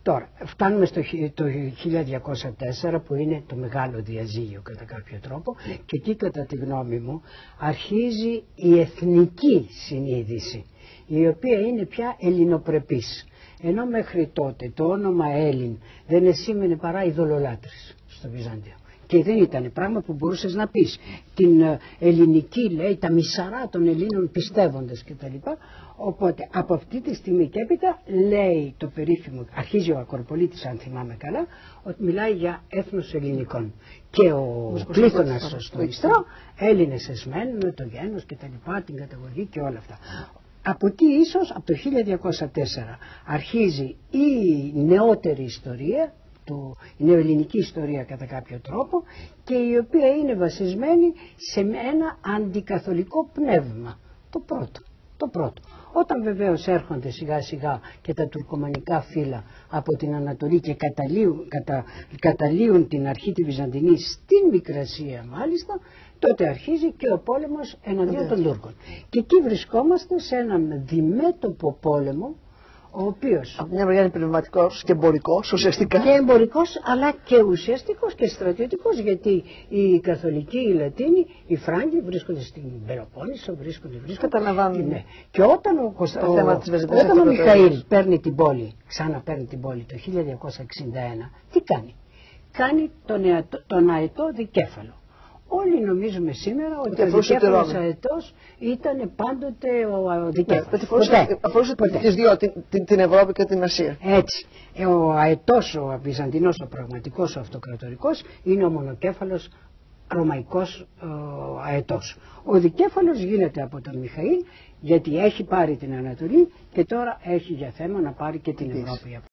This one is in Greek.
Τώρα, φτάνουμε στο 1204 που είναι το μεγάλο διαζύγιο κατά κάποιο τρόπο και εκεί κατά τη γνώμη μου αρχίζει η εθνική συνείδηση η οποία είναι πια ελληνοπρεπής. Ενώ μέχρι τότε το όνομα Έλλην δεν εσήμενε παρά ειδωλολάτρες στο Βυζάντιο. Και δεν ήταν πράγμα που μπορούσες να πεις. Την ελληνική, λέει, τα μισαρά των Ελλήνων πιστεύοντες κτλ. Οπότε από αυτή τη στιγμή και έπειτα λέει το περίφημο, αρχίζει ο Ακροπολίτης αν θυμάμαι καλά, ότι μιλάει για έθνος ελληνικών. Και ο πλήθωνας στο Ιστρό, Έλληνες εσμέν με το γένος κτλ. Την καταγωγή και όλα αυτά. Από εκεί ίσως από το 1204 αρχίζει η νεότερη ιστορία, η νεοελληνική ιστορία κατά κάποιο τρόπο και η οποία είναι βασισμένη σε ένα αντικαθολικό πνεύμα. Το πρώτο. Όταν βεβαίως έρχονται σιγά σιγά και τα τουρκομανικά φύλλα από την Ανατολή και καταλύουν την αρχή τη Βυζαντινή στην Μικρασία μάλιστα, τότε αρχίζει και ο πόλεμος εναντίον των Τούρκων. Και εκεί βρισκόμαστε σε έναν διμέτωπο πόλεμο, ο οποίος από μια μεριά είναι πνευματικός και εμπορικός ουσιαστικά. Και εμπορικός αλλά και ουσιαστικός και στρατιωτικός, γιατί οι καθολικοί, οι Λατίνοι, οι Φράγκοι βρίσκονται στην Πελοπόννησο, βρίσκονται. Καταλαβαίνω. Ναι. Και όταν ο Μιχαήλ παίρνει την πόλη, ξαναπαίρνει την πόλη το 1261, τι κάνει? Κάνει τον αετό δικέφαλο. Όλοι νομίζουμε σήμερα ότι ο δικέφαλος αετός ήταν πάντοτε ο δικέφαλος. Αφορούσε τις δύο, την Ευρώπη και την Ασία. Έτσι. Ο αετός, ο Βυζαντινός, ο πραγματικός, ο αυτοκρατορικός, είναι ο μονοκέφαλος ρωμαϊκός αετός. Ο δικέφαλος γίνεται από τον Μιχαήλ, γιατί έχει πάρει την Ανατολή και τώρα έχει για θέμα να πάρει και την Ευρώπη.